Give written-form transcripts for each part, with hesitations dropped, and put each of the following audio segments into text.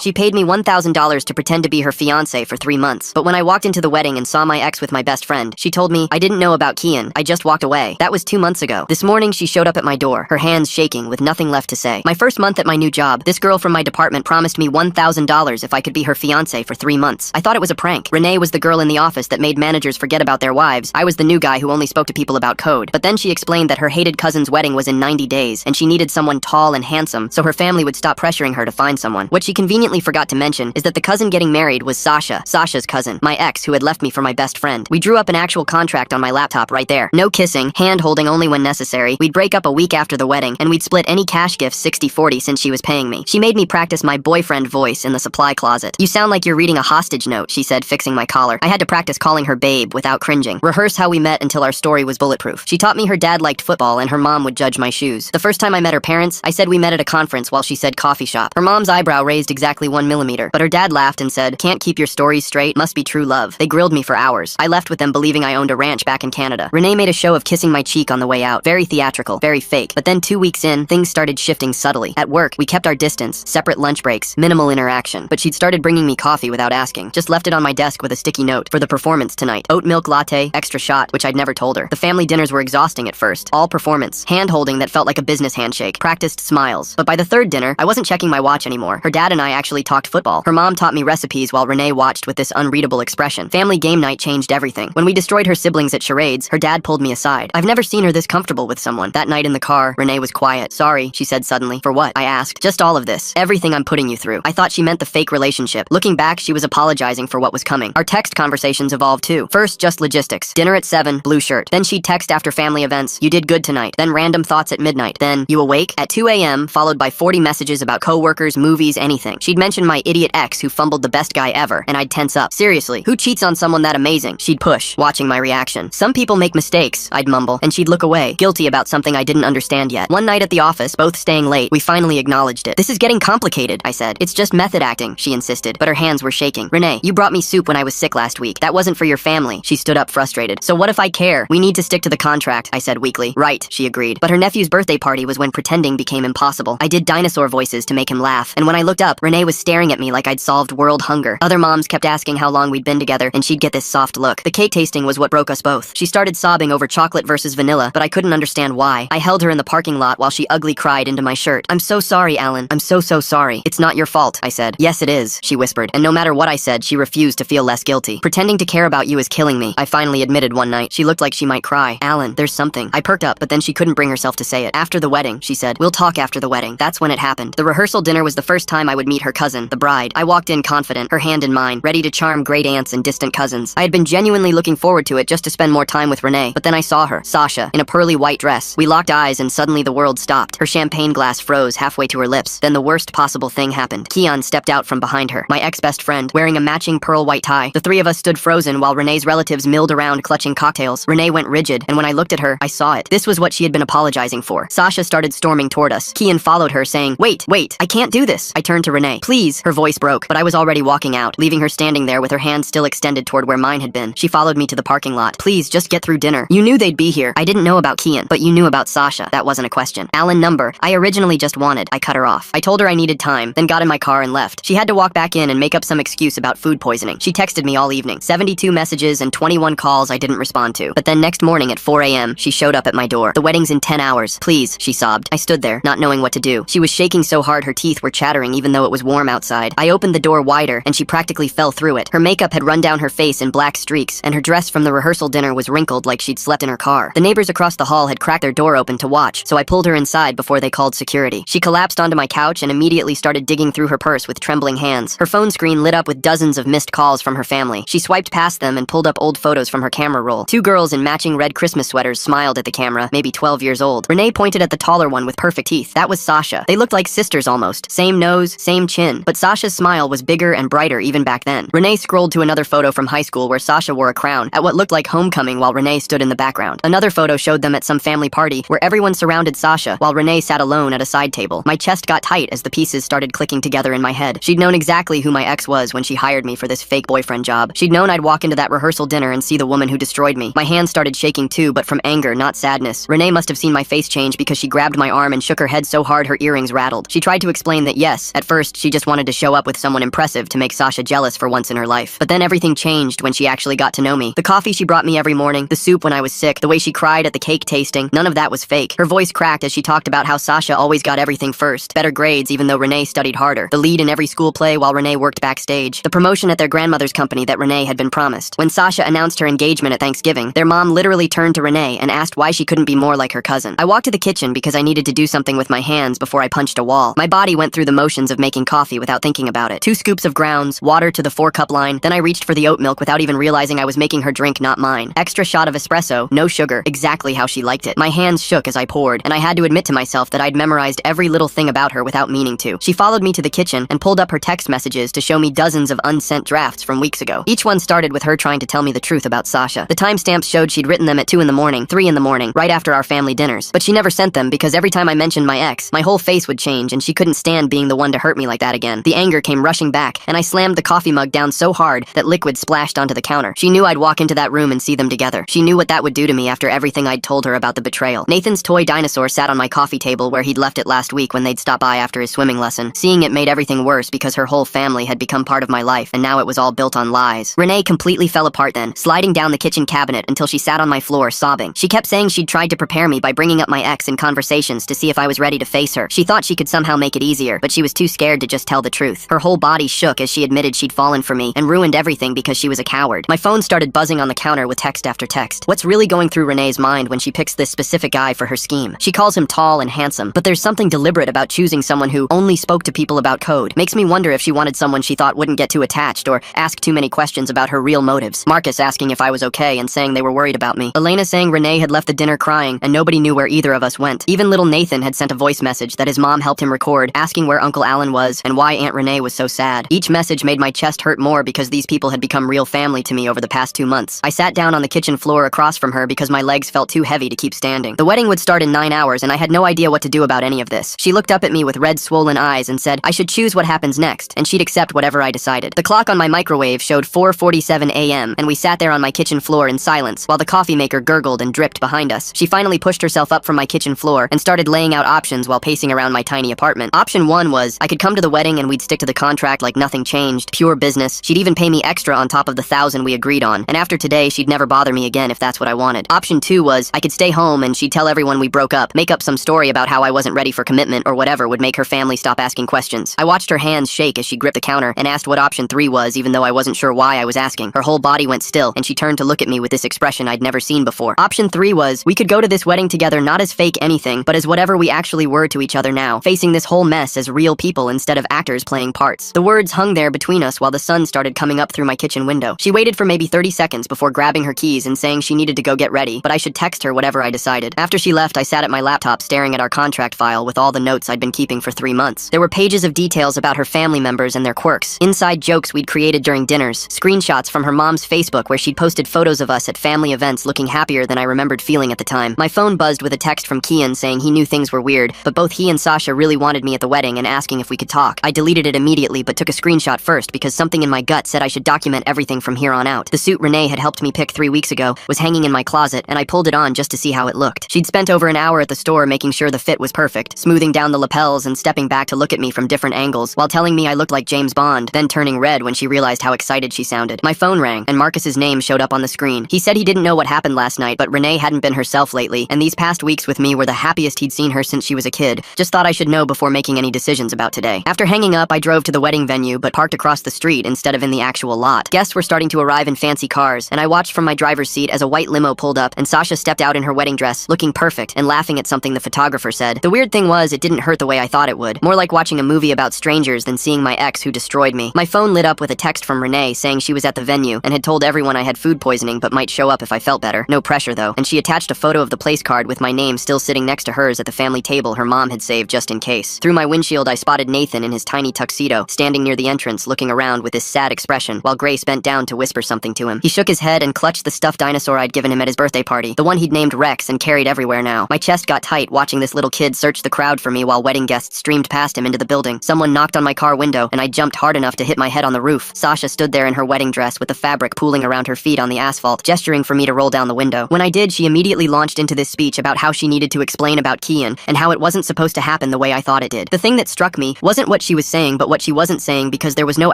She paid me $1,000 to pretend to be her fiancé for 3 months. But when I walked into the wedding and saw my ex with my best friend, she told me, I didn't know about Kian. I just walked away. That was 2 months ago. This morning, she showed up at my door, her hands shaking with nothing left to say. My first month at my new job, this girl from my department promised me $1,000 if I could be her fiancé for 3 months. I thought it was a prank. Renee was the girl in the office that made managers forget about their wives. I was the new guy who only spoke to people about code. But then she explained that her hated cousin's wedding was in 90 days, and she needed someone tall and handsome, so her family would stop pressuring her to find someone. What she conveniently forgot to mention is that the cousin getting married was Sasha's cousin, my ex who had left me for my best friend. We drew up an actual contract on my laptop right there. No kissing, hand-holding only when necessary. We'd break up a week after the wedding, and we'd split any cash gifts 60-40 since she was paying me. She made me practice my boyfriend voice in the supply closet. You sound like you're reading a hostage note, she said, fixing my collar. I had to practice calling her babe without cringing. Rehearse how we met until our story was bulletproof. She taught me her dad liked football and her mom would judge my shoes. The first time I met her parents, I said we met at a conference while she said coffee shop. Her mom's eyebrow raised exactly 1 millimeter, but her dad laughed and said, can't keep your stories straight, must be true love. They grilled me for hours. I left with them believing I owned a ranch back in Canada. Renee made a show of kissing my cheek on the way out. Very theatrical, very fake. But then 2 weeks in, things started shifting subtly. At work, we kept our distance, separate lunch breaks, minimal interaction. But she'd started bringing me coffee without asking. Just left it on my desk with a sticky note. For the performance tonight. Oat milk latte, extra shot, which I'd never told her. The family dinners were exhausting at first. All performance. Hand-holding that felt like a business handshake. Practiced smiles. But by the third dinner, I wasn't checking my watch anymore. Her dad and I actually talked football. Her mom taught me recipes while Renee watched with this unreadable expression. Family game night changed everything. When we destroyed her siblings at charades, her dad pulled me aside. I've never seen her this comfortable with someone. That night in the car, Renee was quiet. Sorry, she said suddenly. For what? I asked. Just all of this. Everything I'm putting you through. I thought she meant the fake relationship. Looking back, she was apologizing for what was coming. Our text conversations evolved too. First, just logistics. Dinner at 7, blue shirt. Then she'd text after family events. You did good tonight. Then random thoughts at midnight. Then, you awake? At 2 a.m., followed by 40 messages about coworkers, movies, anything. She'd mention my idiot ex who fumbled the best guy ever, and I'd tense up. Seriously, who cheats on someone that amazing? She'd push, watching my reaction. Some people make mistakes, I'd mumble, and she'd look away, guilty about something I didn't understand yet. One night at the office, both staying late, we finally acknowledged it. This is getting complicated, I said. It's just method acting, she insisted, but her hands were shaking. Renee, you brought me soup when I was sick last week. That wasn't for your family. She stood up frustrated. So what if I care? We need to stick to the contract, I said weakly. Right, she agreed. But her nephew's birthday party was when pretending became impossible. I did dinosaur voices to make him laugh, and when I looked up, Renee was staring at me like I'd solved world hunger. Other moms kept asking how long we'd been together, and she'd get this soft look. The cake tasting was what broke us both. She started sobbing over chocolate versus vanilla, but I couldn't understand why. I held her in the parking lot while she ugly cried into my shirt. I'm so sorry, Alan. I'm so sorry. It's not your fault, I said. Yes, it is, she whispered, and no matter what I said, she refused to feel less guilty. Pretending to care about you is killing me, I finally admitted one night. She looked like she might cry. Alan, there's something. I perked up, but then she couldn't bring herself to say it. After the wedding, she said. We'll talk after the wedding. That's when it happened. The rehearsal dinner was the first time I would meet her cousin, the bride. I walked in confident, her hand in mine, ready to charm great aunts and distant cousins. I had been genuinely looking forward to it just to spend more time with Renee, but then I saw her, Sasha, in a pearly white dress. We locked eyes and suddenly the world stopped. Her champagne glass froze halfway to her lips. Then the worst possible thing happened. Kian stepped out from behind her, my ex-best friend, wearing a matching pearl white tie. The three of us stood frozen while Renee's relatives milled around clutching cocktails. Renee went rigid, and when I looked at her, I saw it. This was what she had been apologizing for. Sasha started storming toward us. Kian followed her, saying, Wait, I can't do this. I turned to Renee. Please. Her voice broke, but I was already walking out, leaving her standing there with her hand still extended toward where mine had been. She followed me to the parking lot. Please, just get through dinner. You knew they'd be here. I didn't know about Kian, but you knew about Sasha. That wasn't a question. Alan number. I originally just wanted. I cut her off. I told her I needed time, then got in my car and left. She had to walk back in and make up some excuse about food poisoning. She texted me all evening. 72 messages and 21 calls I didn't respond to. But then next morning at 4 a.m., she showed up at my door. The wedding's in 10 hours. Please, she sobbed. I stood there, not knowing what to do. She was shaking so hard her teeth were chattering even though it was warm outside. I opened the door wider, and she practically fell through it. Her makeup had run down her face in black streaks, and her dress from the rehearsal dinner was wrinkled like she'd slept in her car. The neighbors across the hall had cracked their door open to watch, so I pulled her inside before they called security. She collapsed onto my couch and immediately started digging through her purse with trembling hands. Her phone screen lit up with dozens of missed calls from her family. She swiped past them and pulled up old photos from her camera roll. Two girls in matching red Christmas sweaters smiled at the camera, maybe 12 years old. Renee pointed at the taller one with perfect teeth. That was Sasha. They looked like sisters almost. Same nose, same chin. But Sasha's smile was bigger and brighter even back then. Renee scrolled to another photo from high school where Sasha wore a crown at what looked like homecoming while Renee stood in the background. Another photo showed them at some family party where everyone surrounded Sasha while Renee sat alone at a side table. My chest got tight as the pieces started clicking together in my head. She'd known exactly who my ex was when she hired me for this fake boyfriend job. She'd known I'd walk into that rehearsal dinner and see the woman who destroyed me. My hands started shaking too, but from anger, not sadness. Renee must have seen my face change because she grabbed my arm and shook her head so hard her earrings rattled. She tried to explain that yes, at first she just just wanted to show up with someone impressive to make Sasha jealous for once in her life. But then everything changed when she actually got to know me. The coffee she brought me every morning, the soup when I was sick, the way she cried at the cake tasting, none of that was fake. Her voice cracked as she talked about how Sasha always got everything first. Better grades even though Renee studied harder. The lead in every school play while Renee worked backstage. The promotion at their grandmother's company that Renee had been promised. When Sasha announced her engagement at Thanksgiving, their mom literally turned to Renee and asked why she couldn't be more like her cousin. I walked to the kitchen because I needed to do something with my hands before I punched a wall. My body went through the motions of making coffee without thinking about it. 2 scoops of grounds, water to the 4-cup line, then I reached for the oat milk without even realizing I was making her drink, not mine. Extra shot of espresso, no sugar, exactly how she liked it. My hands shook as I poured, and I had to admit to myself that I'd memorized every little thing about her without meaning to. She followed me to the kitchen and pulled up her text messages to show me dozens of unsent drafts from weeks ago. Each one started with her trying to tell me the truth about Sasha. The timestamps showed she'd written them at 2 in the morning, 3 in the morning, right after our family dinners. But she never sent them because every time I mentioned my ex, my whole face would change and she couldn't stand being the one to hurt me like that again. The anger came rushing back, and I slammed the coffee mug down so hard that liquid splashed onto the counter. She knew I'd walk into that room and see them together. She knew what that would do to me after everything I'd told her about the betrayal. Nathan's toy dinosaur sat on my coffee table where he'd left it last week when they'd stopped by after his swimming lesson. Seeing it made everything worse because her whole family had become part of my life, and now it was all built on lies. Renee completely fell apart then, sliding down the kitchen cabinet until she sat on my floor sobbing. She kept saying she'd tried to prepare me by bringing up my ex in conversations to see if I was ready to face her. She thought she could somehow make it easier, but she was too scared to just tell the truth. Her whole body shook as she admitted she'd fallen for me and ruined everything because she was a coward. My phone started buzzing on the counter with text after text. What's really going through Renee's mind when she picks this specific guy for her scheme? She calls him tall and handsome, but there's something deliberate about choosing someone who only spoke to people about code. Makes me wonder if she wanted someone she thought wouldn't get too attached or ask too many questions about her real motives. Marcus asking if I was okay and saying they were worried about me. Elena saying Renee had left the dinner crying and nobody knew where either of us went. Even little Nathan had sent a voice message that his mom helped him record, asking where Uncle Alan was and why Aunt Renee was so sad. Each message made my chest hurt more because these people had become real family to me over the past 2 months. I sat down on the kitchen floor across from her because my legs felt too heavy to keep standing. The wedding would start in 9 hours and I had no idea what to do about any of this. She looked up at me with red swollen eyes and said I should choose what happens next, and she'd accept whatever I decided. The clock on my microwave showed 4:47 a.m. and we sat there on my kitchen floor in silence while the coffee maker gurgled and dripped behind us. She finally pushed herself up from my kitchen floor and started laying out options while pacing around my tiny apartment. Option 1 was I could come to the wedding and we'd stick to the contract like nothing changed, pure business. She'd even pay me extra on top of the 1,000 we agreed on, and after today she'd never bother me again if that's what I wanted. Option 2 was I could stay home and she'd tell everyone we broke up, make up some story about how I wasn't ready for commitment or whatever would make her family stop asking questions. I watched her hands shake as she gripped the counter and asked what option 3 was, even though I wasn't sure why I was asking. Her whole body went still and she turned to look at me with this expression I'd never seen before. Option 3 was we could go to this wedding together not as fake anything, but as whatever we actually were to each other now, facing this whole mess as real people instead of actors playing parts. The words hung there between us while the sun started coming up through my kitchen window. She waited for maybe 30 seconds before grabbing her keys and saying she needed to go get ready, but I should text her whatever I decided. After she left, I sat at my laptop staring at our contract file with all the notes I'd been keeping for 3 months. There were pages of details about her family members and their quirks, inside jokes we'd created during dinners, screenshots from her mom's Facebook where she'd posted photos of us at family events looking happier than I remembered feeling at the time. My phone buzzed with a text from Kian saying he knew things were weird, but both he and Sasha really wanted me at the wedding and asking if we could talk. I deleted it immediately but took a screenshot first because something in my gut said I should document everything from here on out. The suit Renee had helped me pick 3 weeks ago was hanging in my closet and I pulled it on just to see how it looked. She'd spent over an hour at the store making sure the fit was perfect, smoothing down the lapels and stepping back to look at me from different angles while telling me I looked like James Bond, then turning red when she realized how excited she sounded. My phone rang and Marcus's name showed up on the screen. He said he didn't know what happened last night, but Renee hadn't been herself lately and these past weeks with me were the happiest he'd seen her since she was a kid. Just thought I should know before making any decisions about today. After hanging up, I drove to the wedding venue but parked across the street instead of in the actual lot. Guests were starting to arrive in fancy cars and I watched from my driver's seat as a white limo pulled up and Sasha stepped out in her wedding dress, looking perfect and laughing at something the photographer said. The weird thing was it didn't hurt the way I thought it would. More like watching a movie about strangers than seeing my ex who destroyed me. My phone lit up with a text from Renee saying she was at the venue and had told everyone I had food poisoning but might show up if I felt better. No pressure though. And she attached a photo of the place card with my name still sitting next to hers at the family table her mom had saved just in case. Through my windshield I spotted Nathan in his tiny tuxedo, standing near the entrance looking around with this sad expression while Grace bent down to whisper something to him. He shook his head and clutched the stuffed dinosaur I'd given him at his birthday party, the one he'd named Rex and carried everywhere now. My chest got tight watching this little kid search the crowd for me while wedding guests streamed past him into the building. Someone knocked on my car window and I jumped hard enough to hit my head on the roof. Sasha stood there in her wedding dress with the fabric pooling around her feet on the asphalt, gesturing for me to roll down the window. When I did, she immediately launched into this speech about how she needed to explain about Kian and how it wasn't supposed to happen the way I thought it did. The thing that struck me wasn't what what she was saying, but what she wasn't saying because there was no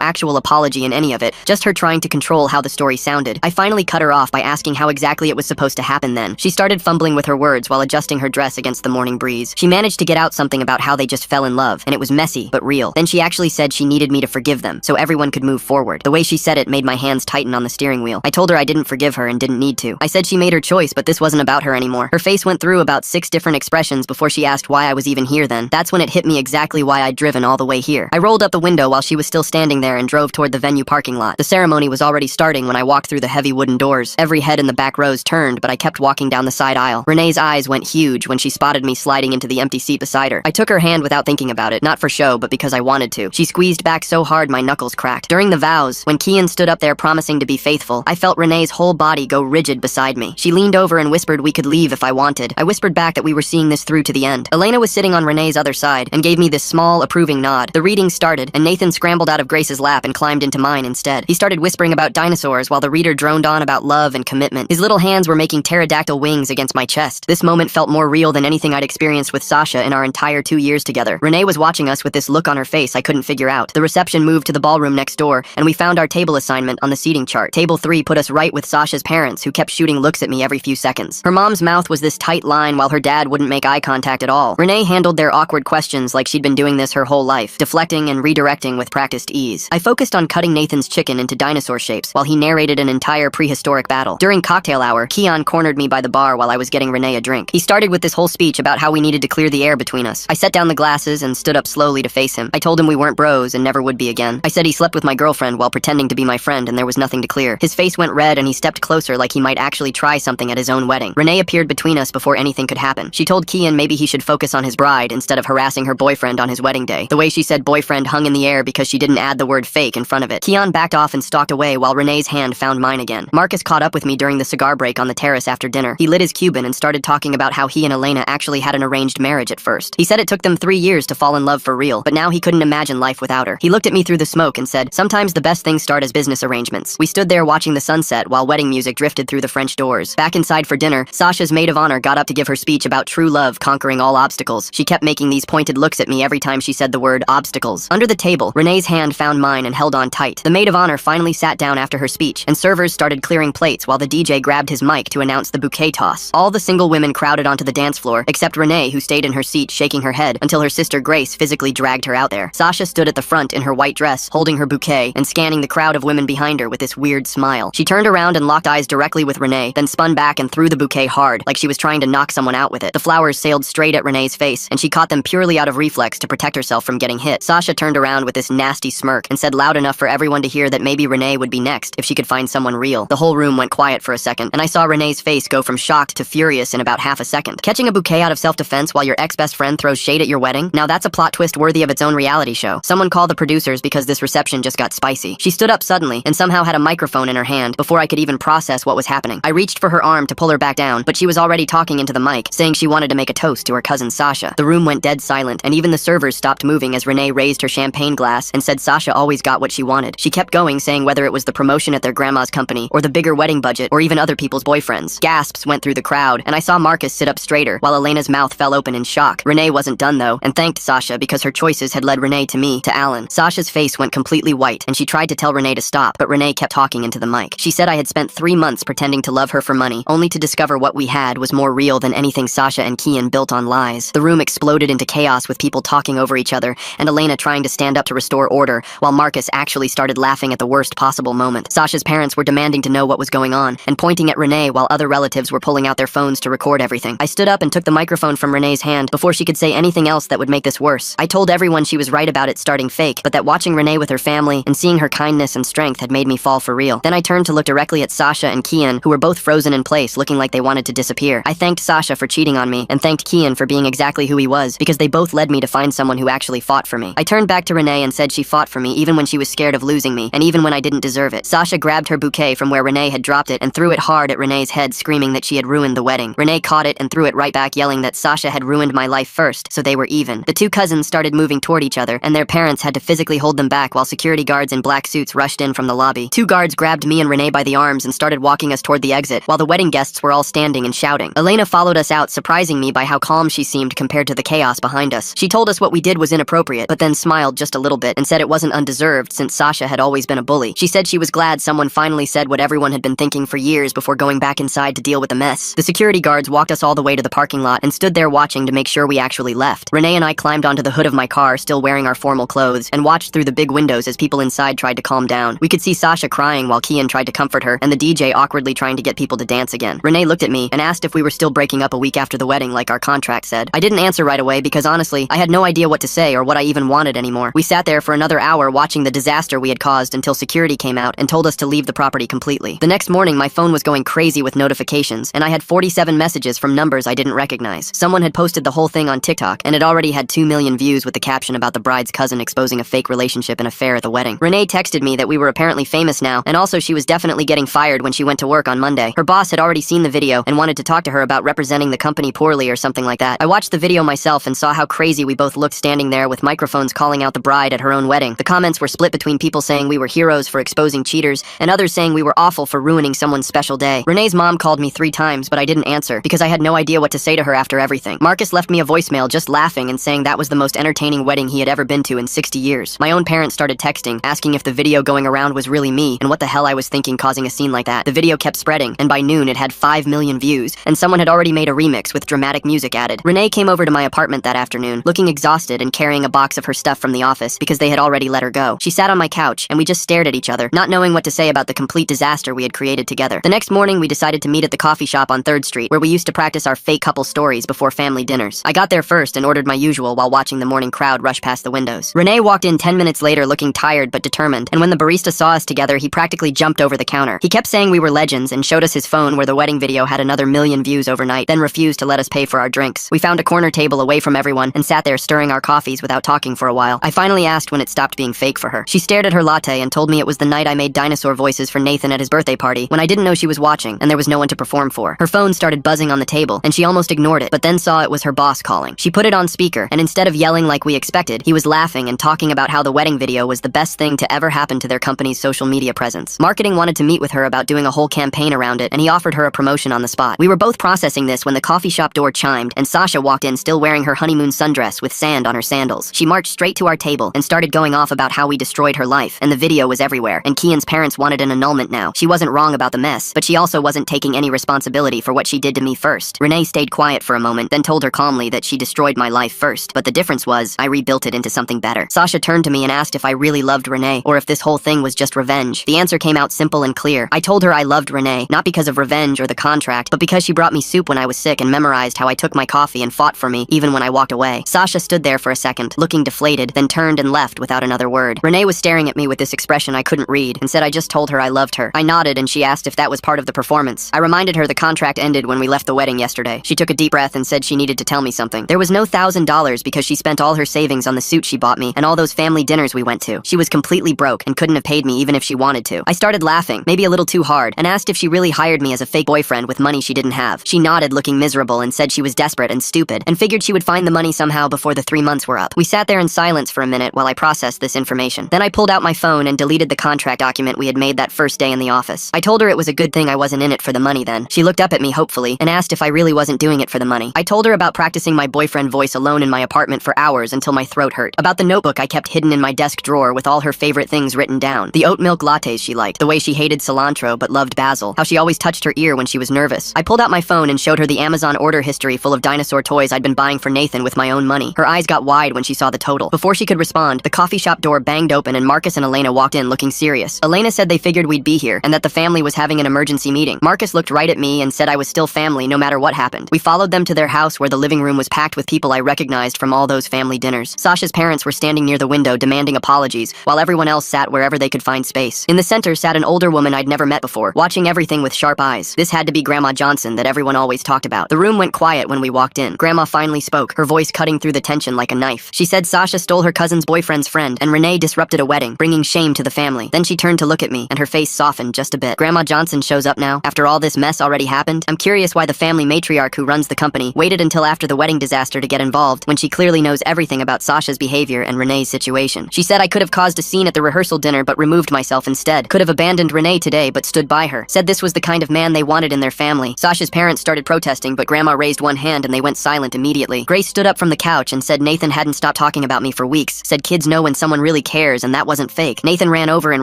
actual apology in any of it, just her trying to control how the story sounded. I finally cut her off by asking how exactly it was supposed to happen then. She started fumbling with her words while adjusting her dress against the morning breeze. She managed to get out something about how they just fell in love, and it was messy, but real. Then she actually said she needed me to forgive them, so everyone could move forward. The way she said it made my hands tighten on the steering wheel. I told her I didn't forgive her and didn't need to. I said she made her choice, but this wasn't about her anymore. Her face went through about 6 different expressions before she asked why I was even here then. That's when it hit me exactly why I'd driven all the way here. I rolled up the window while she was still standing there and drove toward the venue parking lot. The ceremony was already starting when I walked through the heavy wooden doors. Every head in the back rows turned, but I kept walking down the side aisle. Renee's eyes went huge when she spotted me sliding into the empty seat beside her. I took her hand without thinking about it, not for show, but because I wanted to. She squeezed back so hard my knuckles cracked. During the vows, when Kian stood up there promising to be faithful, I felt Renee's whole body go rigid beside me. She leaned over and whispered we could leave if I wanted. I whispered back that we were seeing this through to the end. Elena was sitting on Renee's other side and gave me this small, approving nod. The reading started, and Nathan scrambled out of Grace's lap and climbed into mine instead. He started whispering about dinosaurs while the reader droned on about love and commitment. His little hands were making pterodactyl wings against my chest. This moment felt more real than anything I'd experienced with Sasha in our entire 2 years together. Renee was watching us with this look on her face I couldn't figure out. The reception moved to the ballroom next door, and we found our table assignment on the seating chart. Table 3 put us right with Sasha's parents, who kept shooting looks at me every few seconds. Her mom's mouth was this tight line while her dad wouldn't make eye contact at all. Renee handled their awkward questions like she'd been doing this her whole life, deflecting and redirecting with practiced ease. I focused on cutting Nathan's chicken into dinosaur shapes while he narrated an entire prehistoric battle. During cocktail hour, Keon cornered me by the bar while I was getting Renee a drink. He started with this whole speech about how we needed to clear the air between us. I set down the glasses and stood up slowly to face him. I told him we weren't bros and never would be again. I said he slept with my girlfriend while pretending to be my friend and there was nothing to clear. His face went red and he stepped closer like he might actually try something at his own wedding. Renee appeared between us before anything could happen. She told Keon maybe he should focus on his bride instead of harassing her boyfriend on his wedding day. The way she said boyfriend hung in the air because she didn't add the word fake in front of it. Keon backed off and stalked away while Renee's hand found mine again. Marcus caught up with me during the cigar break on the terrace after dinner. He lit his Cuban and started talking about how he and Elena actually had an arranged marriage at first. He said it took them 3 years to fall in love for real, but now he couldn't imagine life without her. He looked at me through the smoke and said, sometimes the best things start as business arrangements. We stood there watching the sunset while wedding music drifted through the French doors. Back inside for dinner, Sasha's maid of honor got up to give her speech about true love conquering all obstacles. She kept making these pointed looks at me every time she said the word obstacles. Under the table, Renee's hand found mine and held on tight. The maid of honor finally sat down after her speech, and servers started clearing plates while the DJ grabbed his mic to announce the bouquet toss. All the single women crowded onto the dance floor, except Renee, who stayed in her seat shaking her head until her sister Grace physically dragged her out there. Sasha stood at the front in her white dress, holding her bouquet and scanning the crowd of women behind her with this weird smile. She turned around and locked eyes directly with Renee, then spun back and threw the bouquet hard, like she was trying to knock someone out with it. The flowers sailed straight at Renee's face, and she caught them purely out of reflex to protect herself from getting hit. Sasha turned around with this nasty smirk and said loud enough for everyone to hear that maybe Renee would be next if she could find someone real. The whole room went quiet for a second, and I saw Renee's face go from shocked to furious in about half a second. Catching a bouquet out of self-defense while your ex-best friend throws shade at your wedding? Now that's a plot twist worthy of its own reality show. Someone call the producers because this reception just got spicy. She stood up suddenly and somehow had a microphone in her hand before I could even process what was happening. I reached for her arm to pull her back down, but she was already talking into the mic, saying she wanted to make a toast to her cousin Sasha. The room went dead silent, and even the servers stopped moving as Renee raised her champagne glass and said Sasha always got what she wanted. She kept going, saying whether it was the promotion at their grandma's company, or the bigger wedding budget, or even other people's boyfriends. Gasps went through the crowd, and I saw Marcus sit up straighter, while Elena's mouth fell open in shock. Renee wasn't done though, and thanked Sasha because her choices had led Renee to me, to Alan. Sasha's face went completely white, and she tried to tell Renee to stop, but Renee kept talking into the mic. She said I had spent 3 months pretending to love her for money, only to discover what we had was more real than anything Sasha and Kian built on lies. The room exploded into chaos with people talking over each other, and Elena trying to stand up to restore order, while Marcus actually started laughing at the worst possible moment. Sasha's parents were demanding to know what was going on, and pointing at Renee while other relatives were pulling out their phones to record everything. I stood up and took the microphone from Renee's hand before she could say anything else that would make this worse. I told everyone she was right about it starting fake, but that watching Renee with her family and seeing her kindness and strength had made me fall for real. Then I turned to look directly at Sasha and Kian, who were both frozen in place, looking like they wanted to disappear. I thanked Sasha for cheating on me, and thanked Kian for being exactly who he was, because they both led me to find someone who actually fought for me. I turned back to Renee and said she fought for me even when she was scared of losing me, and even when I didn't deserve it. Sasha grabbed her bouquet from where Renee had dropped it and threw it hard at Renee's head, screaming that she had ruined the wedding. Renee caught it and threw it right back, yelling that Sasha had ruined my life first, so they were even. The two cousins started moving toward each other, and their parents had to physically hold them back while security guards in black suits rushed in from the lobby. 2 guards grabbed me and Renee by the arms and started walking us toward the exit, while the wedding guests were all standing and shouting. Elena followed us out, surprising me by how calm she seemed compared to the chaos behind us. She told us what we did was inappropriate, inappropriate, but then smiled just a little bit and said it wasn't undeserved since Sasha had always been a bully. She said she was glad someone finally said what everyone had been thinking for years before going back inside to deal with the mess. The security guards walked us all the way to the parking lot and stood there watching to make sure we actually left. Renee and I climbed onto the hood of my car, still wearing our formal clothes, and watched through the big windows as people inside tried to calm down. We could see Sasha crying while Kian tried to comfort her, and the DJ awkwardly trying to get people to dance again. Renee looked at me and asked if we were still breaking up a week after the wedding like our contract said. I didn't answer right away because honestly, I had no idea what to say or what I even wanted anymore. We sat there for another hour watching the disaster we had caused until security came out and told us to leave the property completely. The next morning, my phone was going crazy with notifications, and I had 47 messages from numbers I didn't recognize. Someone had posted the whole thing on TikTok, and it already had 2 million views with the caption about the bride's cousin exposing a fake relationship and affair at the wedding. Renee texted me that we were apparently famous now, and also she was definitely getting fired when she went to work on Monday. Her boss had already seen the video and wanted to talk to her about representing the company poorly or something like that. I watched the video myself and saw how crazy we both looked standing there with microphones calling out the bride at her own wedding. The comments were split between people saying we were heroes for exposing cheaters and others saying we were awful for ruining someone's special day. Renee's mom called me 3 times, but I didn't answer because I had no idea what to say to her after everything. Marcus left me a voicemail just laughing and saying that was the most entertaining wedding he had ever been to in 60 years. My own parents started texting, asking if the video going around was really me and what the hell I was thinking causing a scene like that. The video kept spreading, and by noon it had 5 million views, and someone had already made a remix with dramatic music added. Renee came over to my apartment that afternoon, looking exhausted and carrying a box of her stuff from the office because they had already let her go. She sat on my couch, and we just stared at each other, not knowing what to say about the complete disaster we had created together. The next morning, we decided to meet at the coffee shop on 3rd Street, where we used to practice our fake couple stories before family dinners. I got there first and ordered my usual while watching the morning crowd rush past the windows. Renee walked in 10 minutes later looking tired but determined, and when the barista saw us together, he practically jumped over the counter. He kept saying we were legends and showed us his phone where the wedding video had another 1 million views overnight, then refused to let us pay for our drinks. We found a corner table away from everyone and sat there stirring our coffees without talking for a while. I finally asked when it stopped being fake for her. She stared at her latte and told me it was the night I made dinosaur voices for Nathan at his birthday party when I didn't know she was watching and there was no one to perform for. Her phone started buzzing on the table and she almost ignored it, but then saw it was her boss calling. She put it on speaker, and instead of yelling like we expected, he was laughing and talking about how the wedding video was the best thing to ever happen to their company's social media presence. Marketing wanted to meet with her about doing a whole campaign around it, and he offered her a promotion on the spot. We were both processing this when the coffee shop door chimed and Sasha walked in still wearing her honeymoon sundress with sand on her sandals. She marched straight to our table and started going off about how we destroyed her life, and the video was everywhere, and Kian's parents wanted an annulment now. She wasn't wrong about the mess, but she also wasn't taking any responsibility for what she did to me first. Renee stayed quiet for a moment, then told her calmly that she destroyed my life first, but the difference was, I rebuilt it into something better. Sasha turned to me and asked if I really loved Renee, or if this whole thing was just revenge. The answer came out simple and clear. I told her I loved Renee, not because of revenge or the contract, but because she brought me soup when I was sick and memorized how I took my coffee and fought for me, even when I walked away. Sasha stood there for a second, looking deflated, then turned and left without another word. Renee was staring at me with this expression I couldn't read, and said I just told her I loved her. I nodded and she asked if that was part of the performance. I reminded her the contract ended when we left the wedding yesterday. She took a deep breath and said she needed to tell me something. There was no $1,000 because she spent all her savings on the suit she bought me and all those family dinners we went to. She was completely broke and couldn't have paid me even if she wanted to. I started laughing, maybe a little too hard, and asked if she really hired me as a fake boyfriend with money she didn't have. She nodded, looking miserable, and said she was desperate and stupid, and figured she would find the money somehow before the 3 months were up. We sat there in silence for a minute while I processed this information. Then I pulled out my phone and deleted the contract document we had made that first day in the office. I told her it was a good thing I wasn't in it for the money then. She looked up at me hopefully and asked if I really wasn't doing it for the money. I told her about practicing my boyfriend voice alone in my apartment for hours until my throat hurt. About the notebook I kept hidden in my desk drawer with all her favorite things written down. The oat milk lattes she liked, the way she hated cilantro but loved basil, how she always touched her ear when she was nervous. I pulled out my phone and showed her the Amazon order history full of dinosaur toys I'd been buying for Nathan with my own money. Her eyes got wide when she saw the total. Before she could respond, the coffee shop door banged open and Marcus and Elena walked in looking serious. Elena said they figured we'd be here and that the family was having an emergency meeting. Marcus looked right at me and said I was still family no matter what happened. We followed them to their house where the living room was packed with people I recognized from all those family dinners. Sasha's parents were standing near the window demanding apologies, while everyone else sat wherever they could find space. In the center sat an older woman I'd never met before, watching everything with sharp eyes. This had to be Grandma Johnson that everyone always talked about. The room went quiet when we walked in. Grandma finally spoke, her voice cutting through the tension like a knife. She said Sasha stole her cousin's boyfriend's friend, and Renee disrupted a wedding, bringing shame to the family. Then she turned to look at me, and her face softened just a bit. Grandma Johnson shows up now, after all this mess already happened? I'm curious why the family matriarch who runs the company waited until after the wedding disaster to get involved, when she clearly knows everything about Sasha's behavior and Renee's situation. She said I could have caused a scene at the rehearsal dinner but removed myself instead. Could have abandoned Renee today but stood by her. Said this was the kind of man they wanted in their family. Sasha's parents started protesting, but Grandma raised one hand and they went silent immediately. Grace stood up from the couch and said Nathan hadn't stopped talking talking about me for weeks, said kids know when someone really cares and that wasn't fake. Nathan ran over and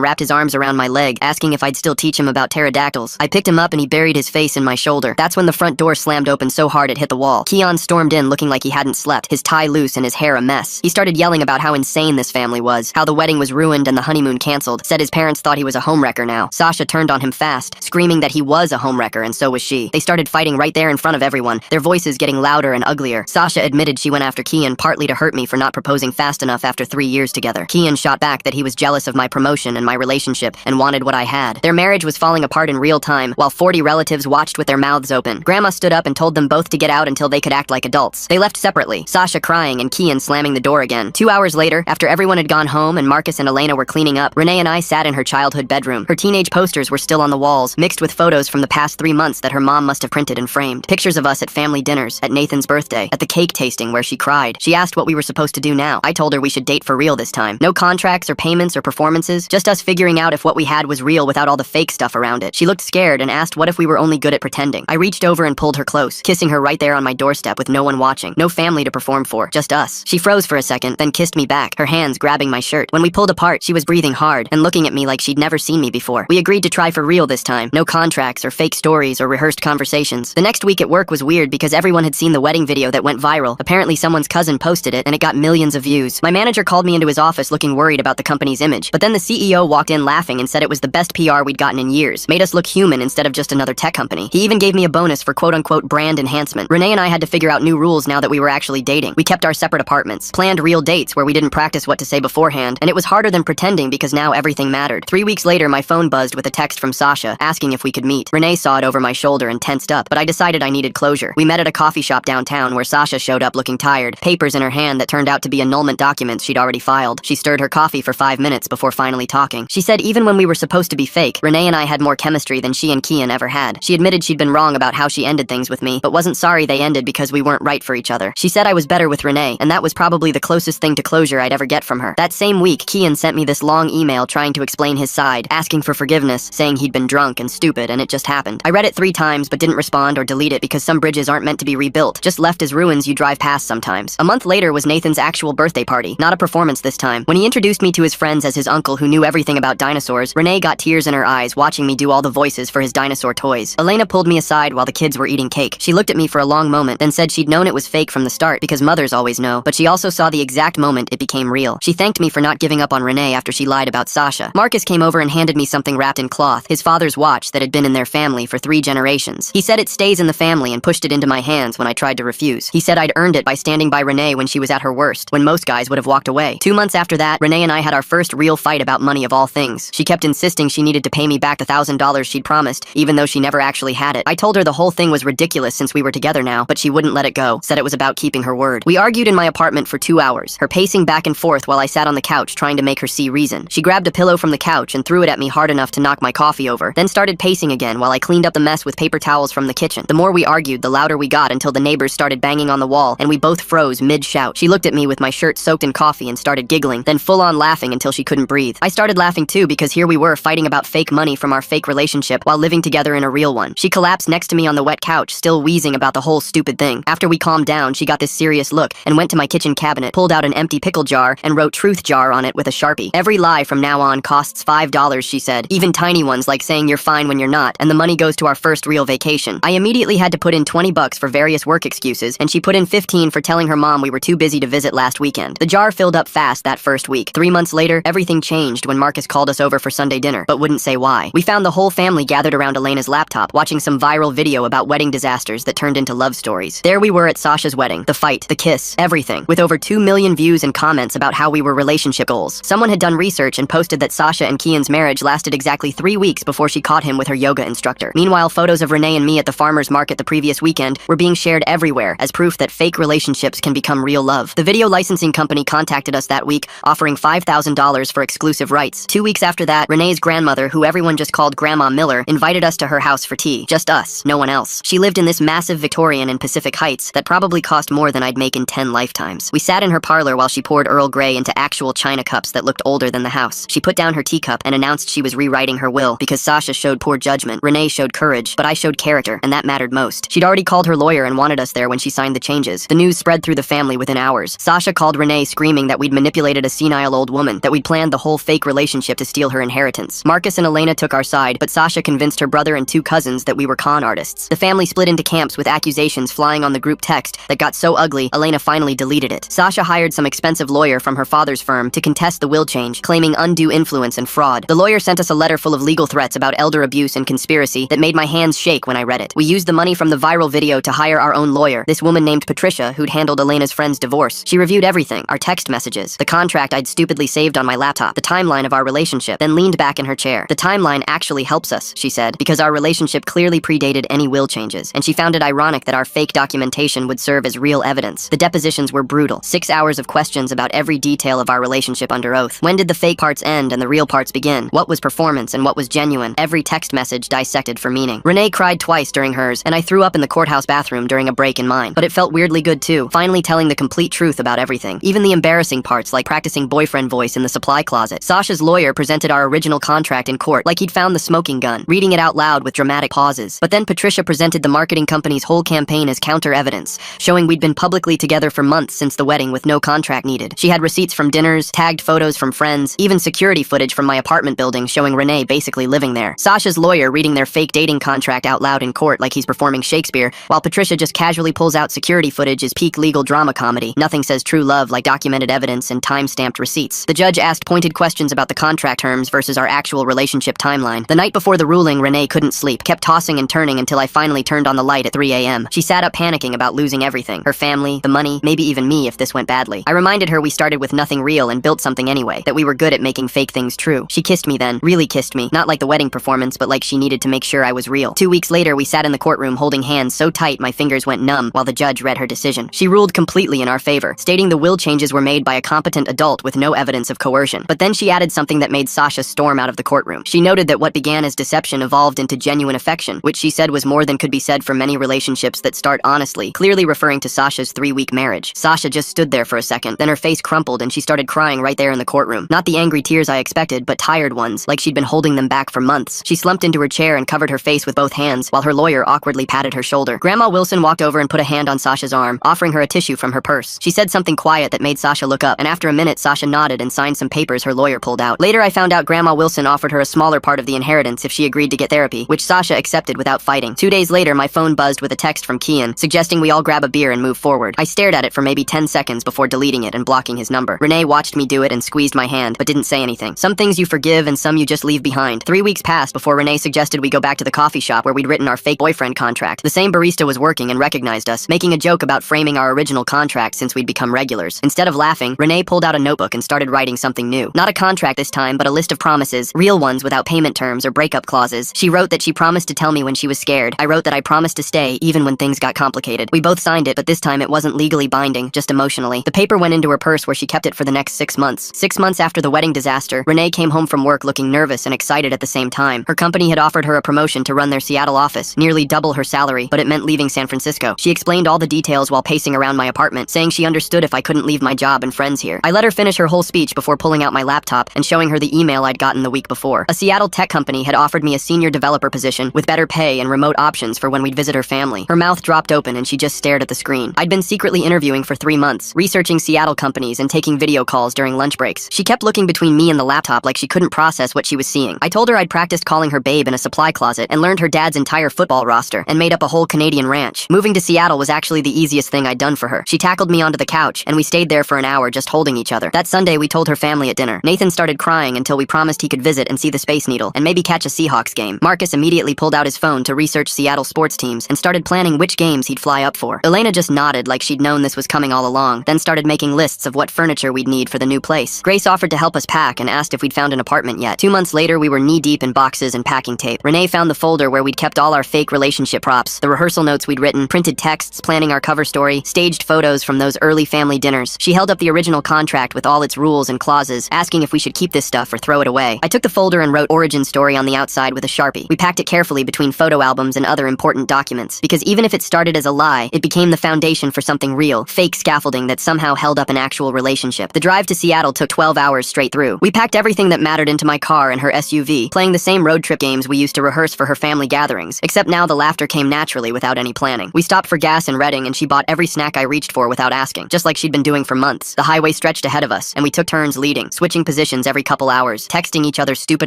wrapped his arms around my leg, asking if I'd still teach him about pterodactyls. I picked him up and he buried his face in my shoulder. That's when the front door slammed open so hard it hit the wall. Keon stormed in looking like he hadn't slept, his tie loose and his hair a mess. He started yelling about how insane this family was, how the wedding was ruined and the honeymoon canceled, said his parents thought he was a homewrecker now. Sasha turned on him fast, screaming that he was a homewrecker and so was she. They started fighting right there in front of everyone, their voices getting louder and uglier. Sasha admitted she went after Keon partly to hurt me for not proposing fast enough after 3 years together. Keon shot back that he was jealous of my promotion and my relationship and wanted what I had. Their marriage was falling apart in real time, while 40 relatives watched with their mouths open. Grandma stood up and told them both to get out until they could act like adults. They left separately, Sasha crying and Keon slamming the door again. 2 hours later, after everyone had gone home and Marcus and Elena were cleaning up, Renee and I sat in her childhood bedroom. Her teenage posters were still on the walls, mixed with photos from the past 3 months that her mom must have printed and framed. Pictures of us at family dinners, at Nathan's birthday, at the cake tasting where she cried. She asked what we were supposed to do now. I told her we should date for real this time. No contracts or payments or performances, just us figuring out if what we had was real without all the fake stuff around it. She looked scared and asked what if we were only good at pretending. I reached over and pulled her close, kissing her right there on my doorstep with no one watching, no family to perform for, just us. She froze for a second, then kissed me back, her hands grabbing my shirt. When we pulled apart, she was breathing hard and looking at me like she'd never seen me before. We agreed to try for real this time. No contracts or fake stories or rehearsed conversations. The next week at work was weird because everyone had seen the wedding video that went viral. Apparently someone's cousin posted it and it got millions of views. My manager called me into his office looking worried about the company's image, but then the CEO walked in laughing and said it was the best PR we'd gotten in years. Made us look human instead of just another tech company. He even gave me a bonus for quote-unquote brand enhancement. Renee and I had to figure out new rules now that we were actually dating. We kept our separate apartments, planned real dates where we didn't practice what to say beforehand, and it was harder than pretending because now everything mattered. 3 weeks later, my phone buzzed with a text from Sasha asking if we could meet. Renee saw it over my shoulder and tensed up, but I decided I needed closure. We met at a coffee shop downtown where Sasha showed up looking tired, papers in her hand that turned out to be annulment documents she'd already filed. She stirred her coffee for 5 minutes before finally talking. She said even when we were supposed to be fake, Renee and I had more chemistry than she and Keon ever had. She admitted she'd been wrong about how she ended things with me, but wasn't sorry they ended because we weren't right for each other. She said I was better with Renee, and that was probably the closest thing to closure I'd ever get from her. That same week, Keon sent me this long email trying to explain his side, asking for forgiveness, saying he'd been drunk and stupid and it just happened. I read it 3 times but didn't respond or delete it because some bridges aren't meant to be rebuilt, just left as ruins you drive past sometimes. A month later was Nathan's actual birthday party, not a performance this time. When he introduced me to his friends as his uncle who knew everything about dinosaurs, Renee got tears in her eyes watching me do all the voices for his dinosaur toys. Elena pulled me aside while the kids were eating cake. She looked at me for a long moment, then said she'd known it was fake from the start because mothers always know, but she also saw the exact moment it became real. She thanked me for not giving up on Renee after she lied about Sasha. Marcus came over and handed me something wrapped in cloth, his father's watch that had been in their family for 3 generations. He said it stays in the family and pushed it into my hands when I tried to refuse. He said I'd earned it by standing by Renee when she was at her worst, when most guys would have walked away. 2 months after that, Renee and I had our first real fight about money of all things. She kept insisting she needed to pay me back the $1,000 she'd promised, even though she never actually had it. I told her the whole thing was ridiculous since we were together now, but she wouldn't let it go, said it was about keeping her word. We argued in my apartment for 2 hours, her pacing back and forth while I sat on the couch trying to make her see reason. She grabbed a pillow from the couch and threw it at me hard enough to knock my coffee over, then started pacing again while I cleaned up the mess with paper towels from the kitchen. The more we argued, the louder we got until the neighbors started banging on the wall and we both froze mid-shout. She looked at me with my shirt soaked in coffee and started giggling, then full-on laughing until she couldn't breathe. I started laughing too because here we were fighting about fake money from our fake relationship while living together in a real one. She collapsed next to me on the wet couch, still wheezing about the whole stupid thing. After we calmed down, she got this serious look and went to my kitchen cabinet, pulled out an empty pickle jar, and wrote "Truth Jar" on it with a Sharpie. Every lie from now on costs $5, she said, even tiny ones like saying you're fine when you're not, and the money goes to our first real vacation. I immediately had to put in $20 for various work excuses, and she put in 15 for telling her mom we were too busy to visit last weekend. The jar filled up fast that first week. 3 months later, everything changed when Marcus called us over for Sunday dinner, but wouldn't say why. We found the whole family gathered around Elena's laptop, watching some viral video about wedding disasters that turned into love stories. There we were at Sasha's wedding, the fight, the kiss, everything, with over 2 million views and comments about how we were relationship goals. Someone had done research and posted that Sasha and Keon's marriage lasted exactly 3 weeks before she caught him with her yoga instructor. Meanwhile, photos of Renee and me at the farmer's market the previous weekend were being shared everywhere as proof that fake relationships can become real love. The video licensing company contacted us that week, offering $5,000 for exclusive rights. 2 weeks after that, Renee's grandmother, who everyone just called Grandma Miller, invited us to her house for tea. Just us, no one else. She lived in this massive Victorian in Pacific Heights that probably cost more than I'd make in 10 lifetimes. We sat in her parlor while she poured Earl Grey into actual china cups that looked older than the house. She put down her teacup and announced she was rewriting her will because Sasha showed poor judgment, Renee showed courage, but I showed character, and that mattered most. She'd already called her lawyer and wanted us there when she signed the changes. The news spread through the family within hours. Sasha called Renee screaming that we'd manipulated a senile old woman, that we'd planned the whole fake relationship to steal her inheritance. Marcus and Elena took our side, but Sasha convinced her brother and 2 cousins that we were con artists. The family split into camps with accusations flying on the group text that got so ugly, Elena finally deleted it. Sasha hired some expensive lawyer from her father's firm to contest the will change, claiming undue influence and fraud. The lawyer sent us a letter full of legal threats about elder abuse and conspiracy that made my hands shake when I read it. We used the money from the viral video to hire our own lawyer, this woman named Patricia, who'd handled Elena's friend's divorce. She reviewed everything, our text messages, the contract I'd stupidly saved on my laptop, the timeline of our relationship, then leaned back in her chair. The timeline actually helps us, she said, because our relationship clearly predated any will changes, and she found it ironic that our fake documentation would serve as real evidence. The depositions were brutal. 6 hours of questions about every detail of our relationship under oath. When did the fake parts end and the real parts begin? What was performance and what was genuine? Every text message dissected for meaning. Renee cried twice during hers, and I threw up in the courthouse bathroom during a break in mine. But it felt weirdly good too, finally telling the complete truth about everything. Even the embarrassing parts, like practicing boyfriend voice in the supply closet. Sasha's lawyer presented our original contract in court like he'd found the smoking gun, reading it out loud with dramatic pauses. But then Patricia presented the marketing company's whole campaign as counter evidence, showing we'd been publicly together for months since the wedding with no contract needed. She had receipts from dinners, tagged photos from friends, even security footage from my apartment building showing Renee basically living there. Sasha's lawyer reading their fake dating contract out loud in court like he's performing Shakespeare, while Patricia just casually pulls out security footage is peak legal drama comedy. Nothing says true love like documented evidence and time-stamped receipts. The judge asked pointed questions about the contract terms versus our actual relationship timeline. The night before the ruling, Renee couldn't sleep, kept tossing and turning until I finally turned on the light at 3 a.m. She sat up panicking about losing everything. Her family, the money, maybe even me if this went badly. I reminded her we started with nothing real and built something anyway, that we were good at making fake things true. She kissed me then, really kissed me, not like the wedding performance, but like she needed to make sure I was real. 2 weeks later, we sat in the courtroom holding hands so tight my fingers went numb while the judge read her decision. She ruled completely in our favor, stating the will changes were made by a competent adult with no evidence of coercion. But then she added something that made Sasha storm out of the courtroom. She noted that what began as deception evolved into genuine affection, which she said was more than could be said for many relationships that start honestly, clearly referring to Sasha's 3-week marriage. Sasha just stood there for a second, then her face crumpled and she started crying right there in the courtroom. Not the angry tears I expected, but tired ones, like she'd been holding them back for months. She slumped into her chair and covered her face with both hands, while her lawyer awkwardly patted her shoulder. Grandma Wilson walked over and put a hand on Sasha's arm, offering her a tissue from her purse. She said something quiet that made Sasha look up, and after a minute Sasha nodded and signed some papers her lawyer pulled out. Later I found out Grandma Wilson offered her a smaller part of the inheritance if she agreed to get therapy, which Sasha accepted without fighting. 2 days later my phone buzzed with a text from Kian, suggesting we all grab a beer and move forward. I stared at it for maybe 10 seconds before deleting it and blocking his number. Renee watched me do it and squeezed my hand, but didn't say anything. Some things you forgive and some you just leave behind. 3 weeks passed before Renee suggested we go back to the coffee shop where we'd written our fake boyfriend contract. The same barista was working and recognized us, making a joke about framing our original contract since we'd become regulars. Instead of laughing, Renee pulled out a notebook and started writing something new. Not a contract this time, but a list of promises, real ones without payment terms or breakup clauses. She wrote that she promised to tell me when she was scared. I wrote that I promised to stay even when things got complicated. We both signed it, but this time it wasn't legally binding, just emotionally. The paper went into her purse where she kept it for the next 6 months. 6 months after the wedding disaster, Renee came home from work looking nervous and excited at the same time. Her company had offered her a promotion to run their Seattle office, nearly double her salary, but it meant leaving San Francisco. She explained all the details while pacing around my apartment, saying she understood if I couldn't leave my job and friends here. I let her finish her whole speech before pulling out my laptop and showing her the email I'd gotten the week before. A Seattle tech company had offered me a senior developer position with better pay and remote options for when we'd visit her family. Her mouth dropped open and she just stared at the screen. I'd been secretly interviewing for 3 months, researching Seattle companies and taking video calls during lunch breaks. She kept looking between me and the laptop like she couldn't process what she was seeing. I told her I'd practiced calling her babe in a supply closet and learned her dad's entire football roster and made up a whole Canadian ranch. Moving to Seattle was actually the easiest thing I'd done for her. She tackled me onto the couch and we stayed there for an hour just holding each other. That Sunday we told her family at dinner. Nathan started crying until we promised he could visit and see the Space Needle and maybe catch a Seahawks game. Marcus immediately pulled out his phone to research Seattle sports teams and started planning which games he'd fly up for. Elena just nodded like she'd known this was coming all along, then started making lists of what furniture we'd need for the new place. Grace offered to help us pack and asked if we'd found an apartment yet. 2 months later we were knee-deep in boxes and packing tape. Renee found the folder where we'd kept all our fake relationship props, the rehearsal notes we'd written, printed texts planning our cover story, staged photos from those early family dinners. She held up the original contract with all its rules and clauses, asking if we should keep this stuff or throw it away. I took the folder and wrote origin story on the outside with a Sharpie. We packed it carefully between photo albums and other important documents, because even if it started as a lie, it became the foundation for something real, fake scaffolding that somehow held up an actual relationship. The drive to Seattle took 12 hours straight through. We packed everything that mattered into my car and her SUV, playing the same road trip games we used to rehearse for her family gatherings, except now the laughter came naturally without any planning. We stopped for gas in Reading and she bought every snack I reached for without asking, just just like she'd been doing for months. The highway stretched ahead of us, and we took turns leading, switching positions every couple hours, texting each other stupid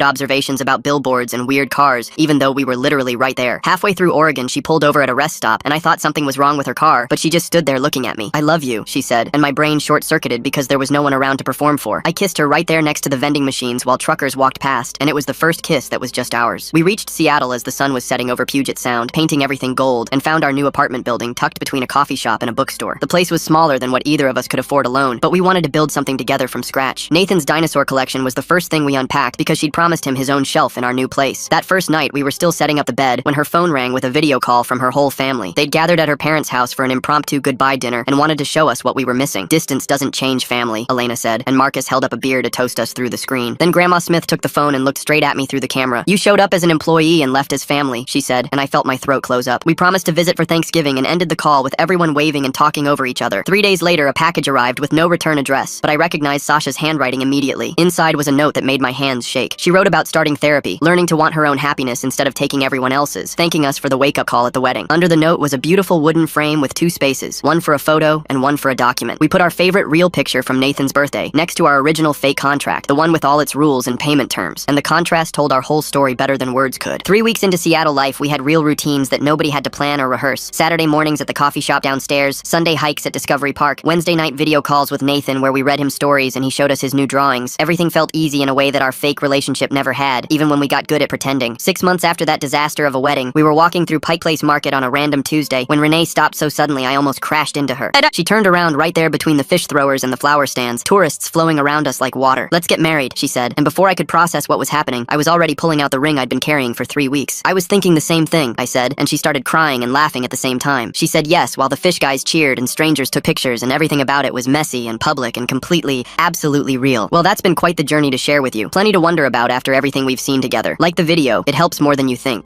observations about billboards and weird cars, even though we were literally right there. Halfway through Oregon, she pulled over at a rest stop, and I thought something was wrong with her car, but she just stood there looking at me. "I love you," she said, and my brain short-circuited because there was no one around to perform for. I kissed her right there next to the vending machines while truckers walked past, and it was the first kiss that was just ours. We reached Seattle as the sun was setting over Puget Sound, painting everything gold, and found our new apartment building tucked between a coffee shop and a bookstore. The place was smaller than what either of us could afford alone, but we wanted to build something together from scratch. Nathan's dinosaur collection was the first thing we unpacked because she'd promised him his own shelf in our new place. That first night, we were still setting up the bed when her phone rang with a video call from her whole family. They'd gathered at her parents' house for an impromptu goodbye dinner and wanted to show us what we were missing. "Distance doesn't change family," Elena said, and Marcus held up a beer to toast us through the screen. Then Grandma Smith took the phone and looked straight at me through the camera. "You showed up as an employee and left as family," she said, and I felt my throat close up. We promised to visit for Thanksgiving and ended the call with everyone waving and talking over each other. 3 days later, a package arrived with no return address, but I recognized Sasha's handwriting immediately. Inside was a note that made my hands shake. She wrote about starting therapy, learning to want her own happiness instead of taking everyone else's, thanking us for the wake-up call at the wedding. Under the note was a beautiful wooden frame with 2 spaces, one for a photo and one for a document. We put our favorite real picture from Nathan's birthday next to our original fake contract, the one with all its rules and payment terms, and the contrast told our whole story better than words could. 3 weeks into Seattle life, we had real routines that nobody had to plan or rehearse. Saturday mornings at the coffee shop downstairs, Sunday hikes at Discovery Park, Wednesday night video calls with Nathan where we read him stories and he showed us his new drawings. Everything felt easy in a way that our fake relationship never had, even when we got good at pretending. 6 months after that disaster of a wedding, we were walking through Pike Place Market on a random Tuesday when Renee stopped so suddenly I almost crashed into her. She turned around right there between the fish throwers and the flower stands, tourists flowing around us like water. "Let's get married," she said, and before I could process what was happening, I was already pulling out the ring I'd been carrying for 3 weeks. "I was thinking the same thing," I said, and she started crying and laughing at the same time. She said yes while the fish guys cheered and strangers took pictures and everything about it was messy and public and completely, absolutely real. Well, that's been quite the journey to share with you. Plenty to wonder about after everything we've seen together. Like the video, it helps more than you think.